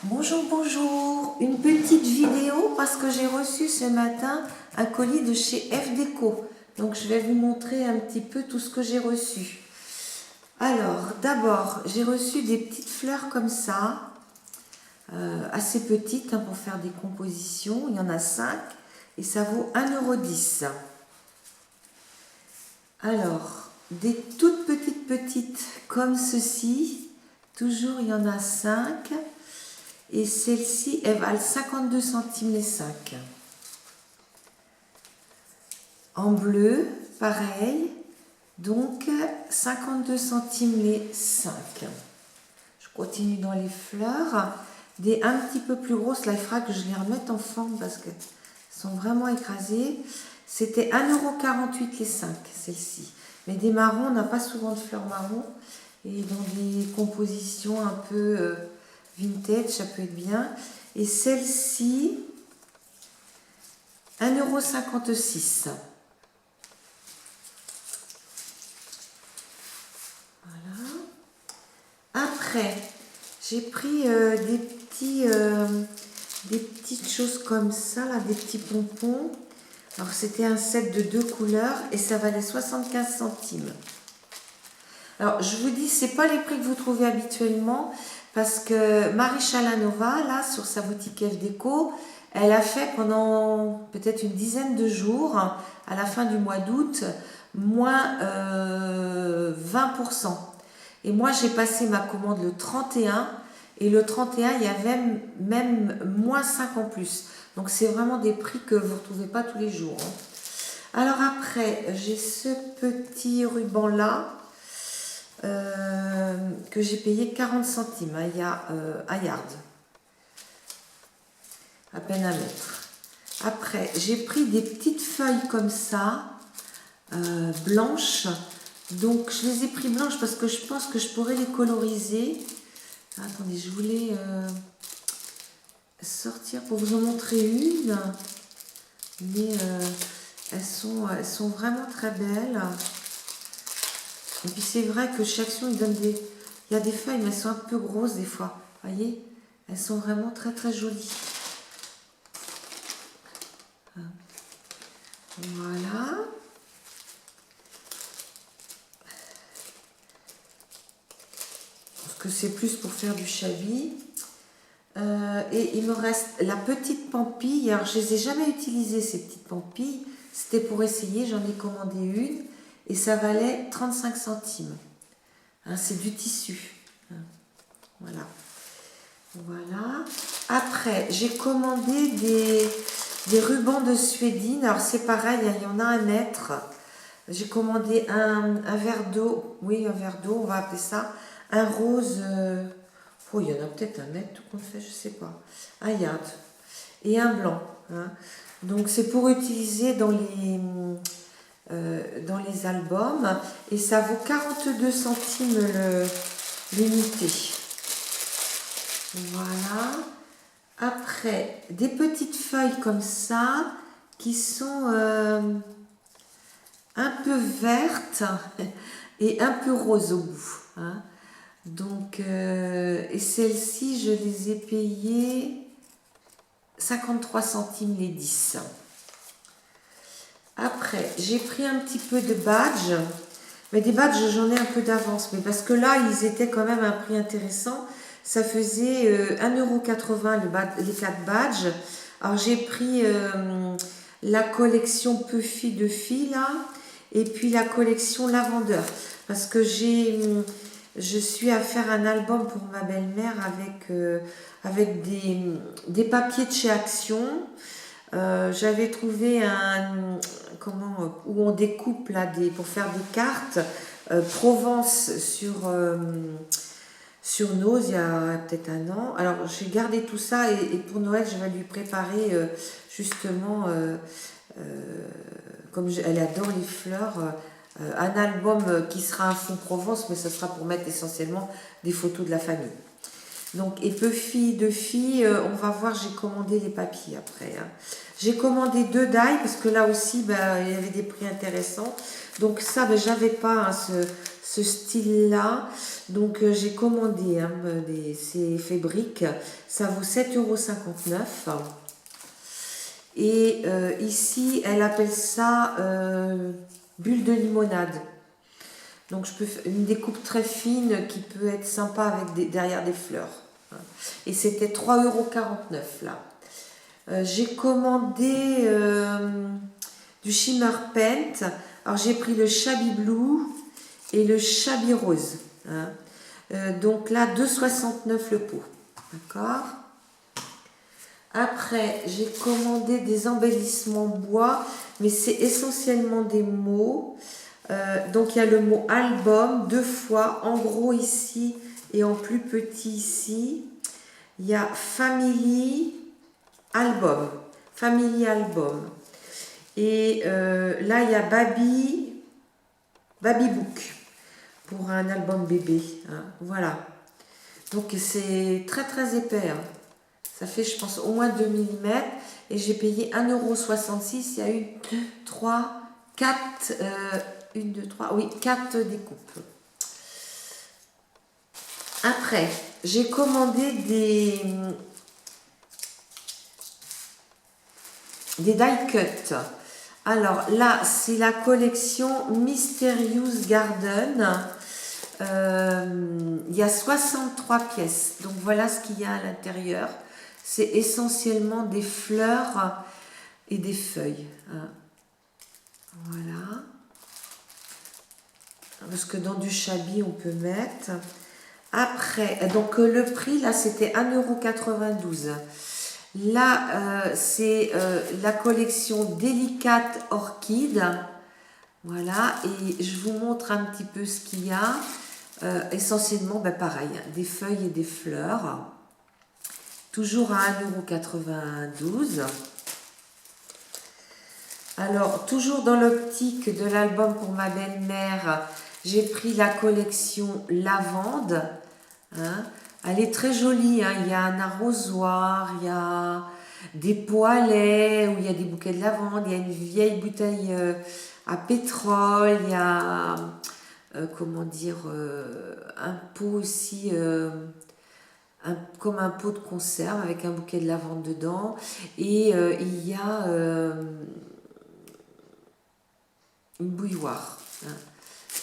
Bonjour, bonjour. Une petite vidéo parce que j'ai reçu ce matin un colis de chez F Déco. Donc je vais vous montrer un petit peu tout ce que j'ai reçu. Alors, d'abord, j'ai reçu des petites fleurs comme ça, assez petites pour faire des compositions. Il y en a 5 et ça vaut 1,10 €. Alors, des toutes petites comme ceci. Toujours, il y en a 5. Et celles-ci, elles valent 52 centimes les 5. En bleu, pareil. Donc, 52 centimes les 5. Je continue dans les fleurs. Des un petit peu plus grosses, là, il faudra que je les remette en forme parce qu'elles sont vraiment écrasées. C'était 1,48 € les 5, celles-ci. Mais des marrons, on n'a pas souvent de fleurs marron. Et dans des compositions un peu vintage, ça peut être bien. Et celle-ci, 1,56 €. Voilà. Après, j'ai pris des petites choses comme ça, là, des petits pompons. Alors, c'était un set de 2 couleurs et ça valait 75 centimes. Alors, je vous dis, c'est pas les prix que vous trouvez habituellement parce que Marie Chalanova, là, sur sa boutique F Déco, elle a fait pendant peut-être une dizaine de jours, à la fin du mois d'août, moins 20%. Et moi, j'ai passé ma commande le 31 et le 31, il y avait même moins 5 en plus. Donc, c'est vraiment des prix que vous ne retrouvez pas tous les jours. Alors après, j'ai ce petit ruban-là que j'ai payé 40 centimes à Yard. À peine à mettre. Après, j'ai pris des petites feuilles comme ça, blanches. Donc, je les ai pris blanches parce que je pense que je pourrais les coloriser. Attendez, je voulais sortir pour vous en montrer une. Mais elles sont vraiment très belles. Et puis, c'est vrai que chaque action, il donne des... Il y a des feuilles, mais elles sont un peu grosses des fois. Vous voyez? Elles sont vraiment très jolies. Voilà. Parce que c'est plus pour faire du chavis. Et il me reste la petite pampille. Alors, je ne les ai jamais utilisées, ces petites pampilles. C'était pour essayer. J'en ai commandé une. Et ça valait 35 centimes. C'est du tissu. Voilà. Voilà. Après, j'ai commandé des rubans de suédine. Alors, c'est pareil, il y en a 1 mètre. J'ai commandé un verre d'eau. Oui, un verre d'eau, on va appeler ça. Un rose. Oh, il y en a peut-être 1 mètre, tout compte fait, je ne sais pas. Un yard. Et un blanc. Donc, c'est pour utiliser dans les albums. Et ça vaut 42 centimes l'unité. Voilà. Après, des petites feuilles comme ça qui sont un peu vertes et un peu rose au bout. Donc, et celles-ci, je les ai payées 53 centimes les 10. Après, j'ai pris un petit peu de badges. Mais des badges, j'en ai un peu d'avance. Mais parce que là, ils étaient quand même à un prix intéressant. Ça faisait 1,80 € les 4 badges. Alors, j'ai pris la collection Puffy de filles, là. Et puis la collection Lavandeur. Parce que je suis à faire un album pour ma belle-mère avec des papiers de chez Action. J'avais trouvé où on découpe là pour faire des cartes Provence sur Nose il y a peut-être 1 an. Alors j'ai gardé tout ça et pour Noël je vais lui préparer justement comme elle adore les fleurs, un album qui sera un fond Provence, mais ce sera pour mettre essentiellement des photos de la famille. Donc, et peu de filles, on va voir, j'ai commandé les papiers après. J'ai commandé 2 die parce que là aussi, il y avait des prix intéressants. Donc ça, j'avais pas ce style-là. Donc j'ai commandé, hein, c'est Fabric, ça vaut 7,59 €. Et ici, elle appelle ça bulle de limonade. Donc je peux faire une découpe très fine qui peut être sympa avec derrière des fleurs. Et c'était 3,49 € là. J'ai commandé du Shimmer Paint. Alors j'ai pris le Shabby Blue et le Shabby Rose. Hein. Donc là, 2,69 € le pot. D'accord. Après, j'ai commandé des embellissements bois, mais c'est essentiellement des mots. Donc il y a le mot album 2 fois, en gros ici et en plus petit ici. Il y a family album. Family album. Et là, il y a Baby Book pour un album bébé. Hein, voilà. Donc c'est très très épais. Hein. Ça fait, je pense, au moins 2 mm. Et j'ai payé 1,66 €. Il y a 1, 2, 3, 4. 1, 2, 3. Oui, 4 découpes. Après, j'ai commandé des die cut. Alors là, c'est la collection Mysterious Garden. Il y a 63 pièces. Donc voilà ce qu'il y a à l'intérieur. C'est essentiellement des fleurs et des feuilles. Hein. Voilà. Parce que dans du Shabby, on peut mettre. Après, donc le prix, là, c'était 1,92 €. Là, c'est la collection Délicate Orchide. Voilà, et je vous montre un petit peu ce qu'il y a. Essentiellement, ben pareil, des feuilles et des fleurs. Toujours à 1,92 €. Alors, toujours dans l'optique de l'album pour ma belle-mère, j'ai pris la collection Lavande. Hein. Elle est très jolie, hein. Il y a un arrosoir, il y a des pots à lait, où il y a des bouquets de lavande, il y a une vieille bouteille à pétrole, il y a, comment dire, un pot aussi, comme un pot de conserve avec un bouquet de lavande dedans. Et il y a une bouilloire. Hein.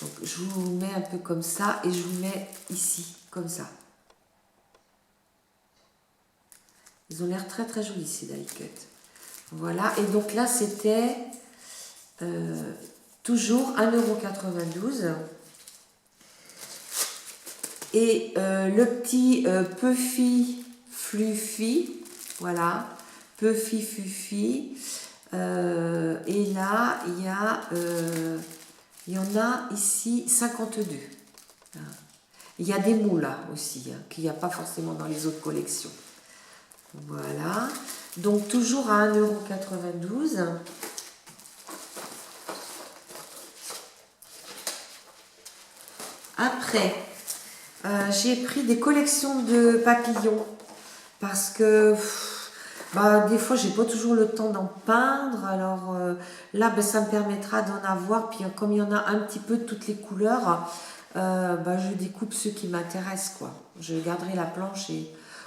Donc, je vous mets un peu comme ça et je vous mets ici, comme ça. Ils ont l'air très très jolis ces die cut. Voilà, et donc là c'était toujours 1,92 €. Et le petit Puffy Fluffy, voilà, Puffy Fluffy. Et là, il y en a ici 52. Il y a des mots là aussi, hein, qu'il n'y a pas forcément dans les autres collections. Voilà, donc toujours à 1,92 €. Après, j'ai pris des collections de papillons parce que bah, des fois, j'ai pas toujours le temps d'en peindre. Alors là, ben, ça me permettra d'en avoir. Puis comme il y en a un petit peu de toutes les couleurs, bah, je découpe ceux qui m'intéressent, quoi. Je garderai la planche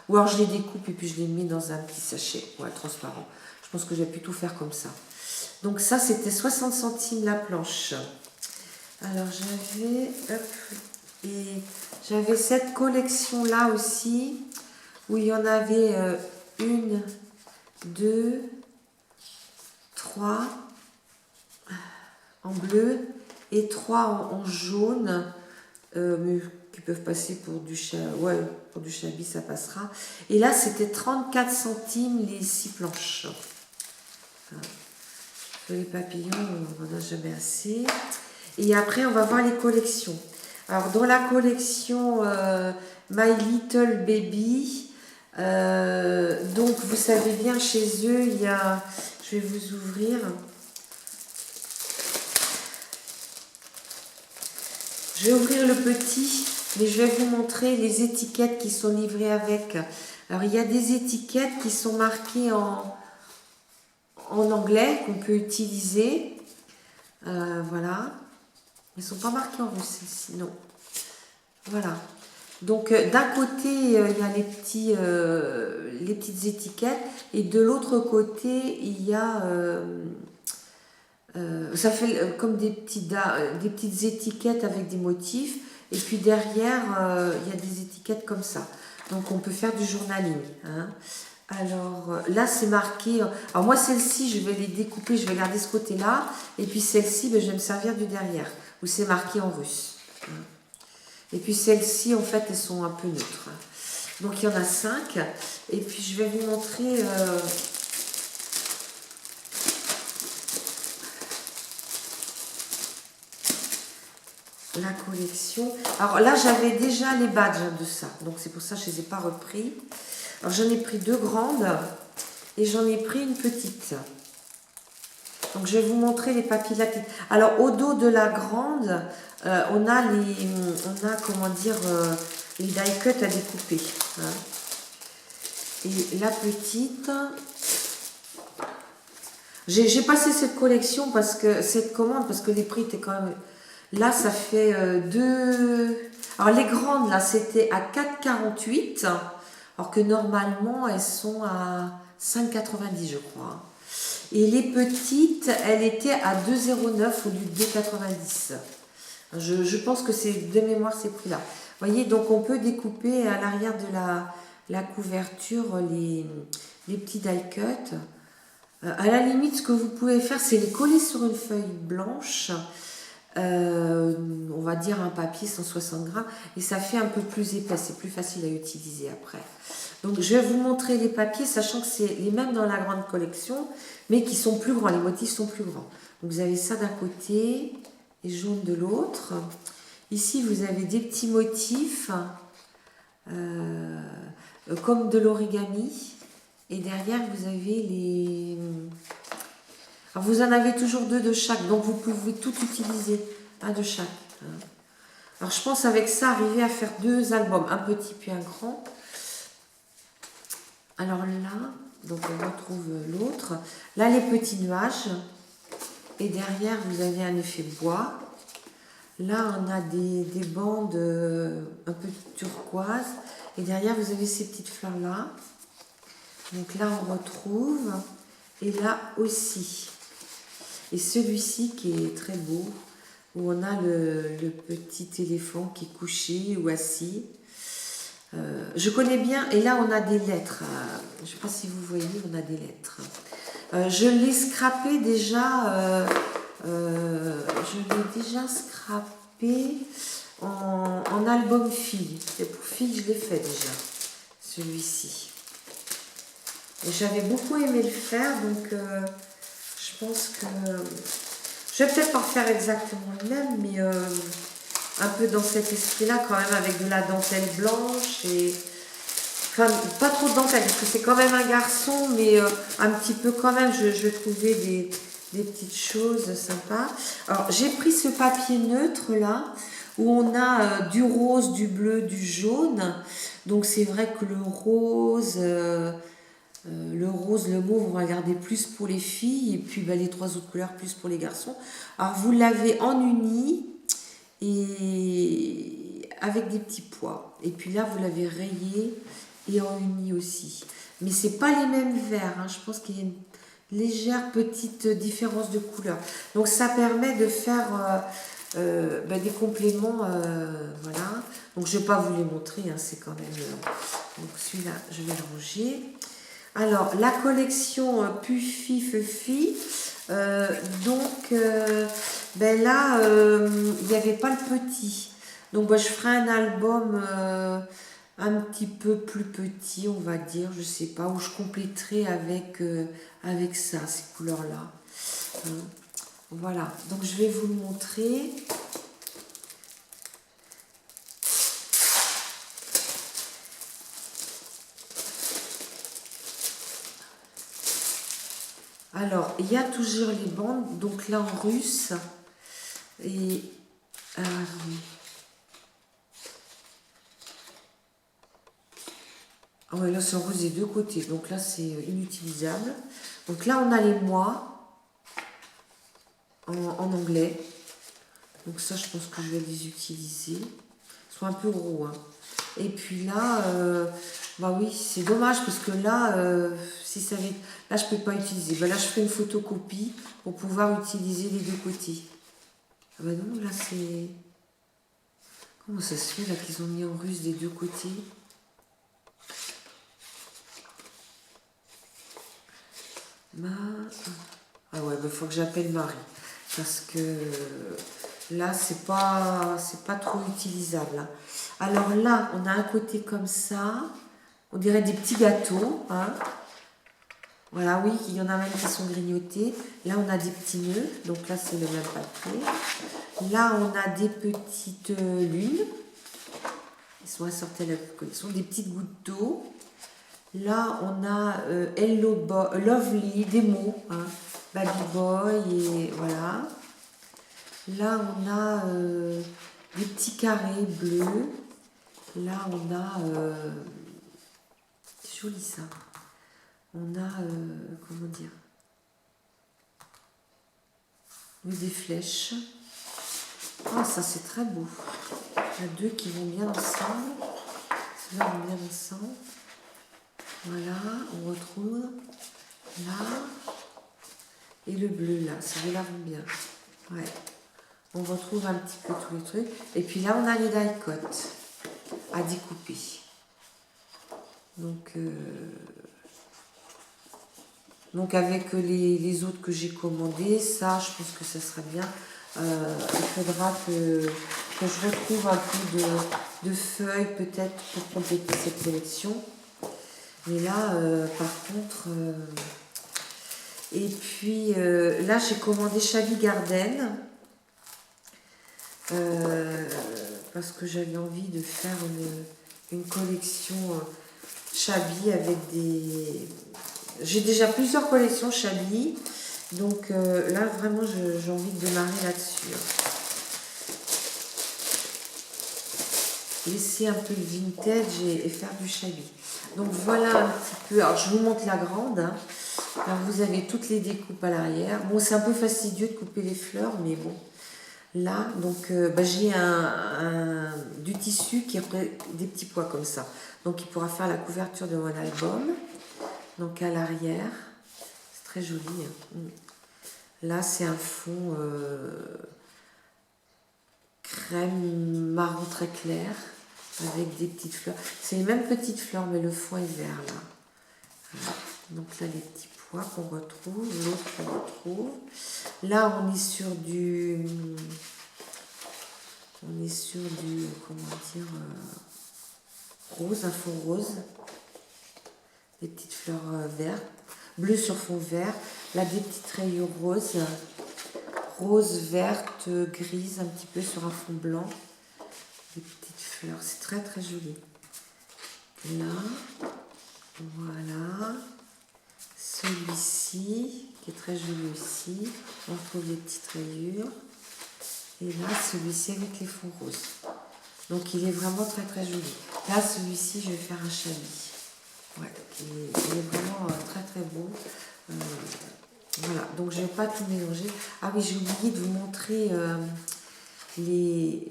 ou alors je les découpe et puis je les mets dans un petit sachet, ouais, transparent. Je pense que je vais plutôt faire comme ça. Donc ça, c'était 60 centimes la planche. Alors j'avais cette collection là aussi où il y en avait 1, 2, 3 en bleu et 3 en jaune, mais qui peuvent passer pour du Shabby, ça passera. Et là, c'était 34 centimes les 6 planches. Les papillons, on n'en a jamais assez. Et après, on va voir les collections. Alors, dans la collection My Little Baby, donc vous savez bien, chez eux, il y a... Je vais vous ouvrir. Je vais ouvrir le petit, mais je vais vous montrer les étiquettes qui sont livrées avec. Alors, il y a des étiquettes qui sont marquées en anglais, qu'on peut utiliser. Voilà. Elles sont pas marquées en russe, celles-ci, non. Voilà. Donc, d'un côté, il y a les petites étiquettes, et de l'autre côté, il y a... ça fait comme des petites étiquettes avec des motifs, et puis derrière, il y a des étiquettes comme ça. Donc, on peut faire du journaling. Hein. Alors, là, c'est marqué... Alors, moi, celle-ci, je vais les découper, je vais garder ce côté-là, et puis celle-ci, ben, je vais me servir du derrière, où c'est marqué en russe. Hein. Et puis celles-ci, en fait, elles sont un peu neutres. Donc, il y en a 5. Et puis, je vais vous montrer... la collection. Alors là, j'avais déjà les badges de ça. Donc, c'est pour ça que je ne les ai pas repris. Alors, j'en ai pris 2 grandes et j'en ai pris une petite. Donc, je vais vous montrer les papiers de la petite. Alors, au dos de la grande, on a comment dire, les die cuts à découper. Hein. Et la petite, j'ai passé cette collection cette commande parce que les prix étaient quand même. Là, ça fait 2. Alors, les grandes, là, c'était à 4,48. Alors que normalement, elles sont à 5,90, je crois. Et les petites, elles étaient à 2,09 au lieu de 2,90. Je pense que c'est de mémoire ces prix-là. Vous voyez, donc on peut découper à l'arrière de la couverture les petits die cuts. À la limite, ce que vous pouvez faire, c'est les coller sur une feuille blanche. On va dire un papier 160 grammes. Et ça fait un peu plus épais. C'est plus facile à utiliser après. Donc, je vais vous montrer les papiers, sachant que c'est les mêmes dans la grande collection, mais qui sont plus grands. Les motifs sont plus grands. Donc, vous avez ça d'un côté et jaune de l'autre. Ici, vous avez des petits motifs comme de l'origami. Et derrière, vous avez les... Alors, vous en avez toujours 2 de chaque, donc vous pouvez tout utiliser, un de chaque. Alors, je pense avec ça, arriver à faire 2 albums, un petit puis un grand. Alors là, donc on retrouve l'autre. Là, les petits nuages. Et derrière, vous avez un effet bois. Là, on a des bandes un peu turquoise. Et derrière, vous avez ces petites fleurs-là. Donc là, on retrouve. Et là aussi. Et celui-ci qui est très beau, où on a le petit éléphant qui est couché ou assis. Je connais bien, et là on a des lettres. Je ne sais pas si vous voyez, on a des lettres. Je l'ai scrappé déjà. Je l'ai déjà scrappé en album fille. Et pour fille, je l'ai fait déjà, celui-ci. Et j'avais beaucoup aimé le faire, donc je pense que... Je vais peut-être pas refaire exactement le même, mais un peu dans cet esprit-là, quand même, avec de la dentelle blanche et... Enfin, pas trop de dentelle, parce que c'est quand même un garçon, mais un petit peu quand même, je trouvais des petites choses sympas. Alors, j'ai pris ce papier neutre, là, où on a du rose, du bleu, du jaune. Donc, c'est vrai que le rose, le mauve, on va garder plus pour les filles, et puis ben, les 3 autres couleurs plus pour les garçons. Alors, vous l'avez en uni, et avec des petits pois. Et puis là, vous l'avez rayé et en uni aussi. Mais c'est pas les mêmes verres. Hein. Je pense qu'il y a une légère petite différence de couleur. Donc ça permet de faire des compléments. Voilà. Donc je vais pas vous les montrer. Hein. C'est quand même... donc celui-là, je vais le ranger. Alors, la collection Puffy Fuffy. Donc là, il n'y avait pas le petit. Donc, je ferai un album un petit peu plus petit, on va dire, je sais pas, où je compléterai avec ça, ces couleurs-là. Voilà, donc je vais vous le montrer. Alors, il y a toujours les bandes, donc là en russe. Et ah ouais, là c'est en russe des 2 côtés, donc là c'est inutilisable. Donc là on a les mois en anglais. Donc ça, je pense que je vais les utiliser. Ils sont un peu gros, hein. Et puis là, bah oui, c'est dommage parce que là, si ça avait... Là, je peux pas utiliser. Bah là, je fais une photocopie pour pouvoir utiliser les deux côtés. Ah bah non, là, c'est... Comment ça se fait, là, qu'ils ont mis en russe des deux côtés? Ah ouais, il faut que j'appelle Marie. Parce que là, c'est pas trop utilisable, hein. Alors là, on a un côté comme ça. On dirait des petits gâteaux, hein. Voilà, oui, il y en a même qui sont grignotés. Là, on a des petits nœuds. Donc là, c'est le même papier. Là, on a des petites lunes. Ils sont assortis à la collection. Des petites gouttes d'eau. Là, on a Lovely, des mots, hein, Baby Boy, et voilà. Là, on a des petits carrés bleus. Là, on a... c'est joli ça. On a... comment dire? Oui, des flèches. Ah, ça, c'est très beau. Il y a deux qui vont bien ensemble. Ceux-là vont bien ensemble. Voilà, on retrouve là et le bleu là, celui-là vont bien. Ouais, on retrouve un petit peu tous les trucs. Et puis là, on a les die-cut à découper. Donc avec les autres que j'ai commandés, ça, je pense que ça serait bien. Il faudra que je retrouve un peu de feuilles peut-être pour compléter cette collection. Mais là, par contre, et puis là, j'ai commandé Shabby Garden parce que j'avais envie de faire une collection Shabby avec des... J'ai déjà plusieurs collections Shabby, donc là, vraiment, j'ai envie de démarrer là-dessus. Laisser un peu le vintage et faire du Shabby. Donc voilà un petit peu, alors je vous montre la grande, hein. Alors vous avez toutes les découpes à l'arrière. Bon, c'est un peu fastidieux de couper les fleurs, mais bon. Là, donc j'ai du tissu qui a des petits pois comme ça. Donc il pourra faire la couverture de mon album. Donc à l'arrière, c'est très joli, hein. Là, c'est un fond crème marron très clair avec des petites fleurs. C'est les mêmes petites fleurs, mais le fond est vert là. Voilà. Donc là, les petits pois qu'on retrouve, l'autre qu'on retrouve. Là, on est sur du, comment dire, rose, un fond rose. Des petites fleurs vertes, bleu sur fond vert. Là, des petites rayures roses, rose, verte, grise, un petit peu sur un fond blanc. Des petites fleurs, c'est très très joli. Là, voilà. Celui-ci, qui est très joli aussi. On retrouve des petites rayures. Et là, celui-ci avec les fonds roses. Donc, il est vraiment très très joli. Là, celui-ci, je vais faire un Shabby. Ouais, il est vraiment très très beau. Voilà, donc je ne vais pas tout mélanger. Ah oui, j'ai oublié de vous montrer les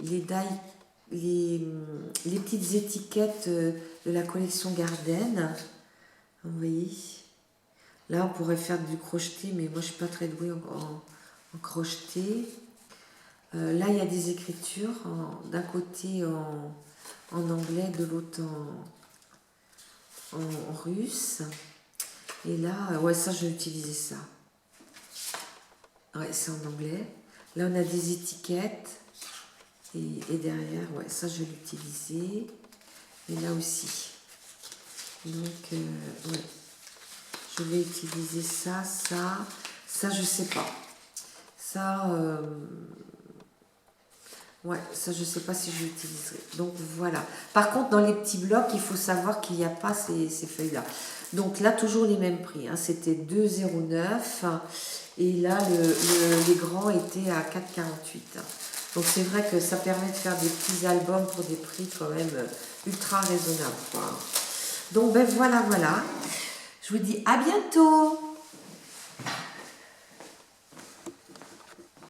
petites étiquettes de la collection Garden. Vous voyez, là on pourrait faire du crocheté, mais moi je ne suis pas très douée en crocheté. Là il y a des écritures, d'un côté en anglais, de l'autre en russe. Et là, ouais, ça je vais utiliser ça. Ouais, c'est en anglais. Là on a des étiquettes. Et derrière, ouais, ça je vais l'utiliser. Et là aussi. Donc, ouais. Je vais utiliser ça, ça je sais pas. Ça, ouais, ça je sais pas si je l'utiliserai. Donc voilà. Par contre, dans les petits blocs, il faut savoir qu'il n'y a pas ces feuilles-là. Donc là, toujours les mêmes prix, hein. C'était 2,09 et là, les grands étaient à 4,48. Donc c'est vrai que ça permet de faire des petits albums pour des prix quand même ultra raisonnables, quoi. Donc ben voilà. Je vous dis à bientôt.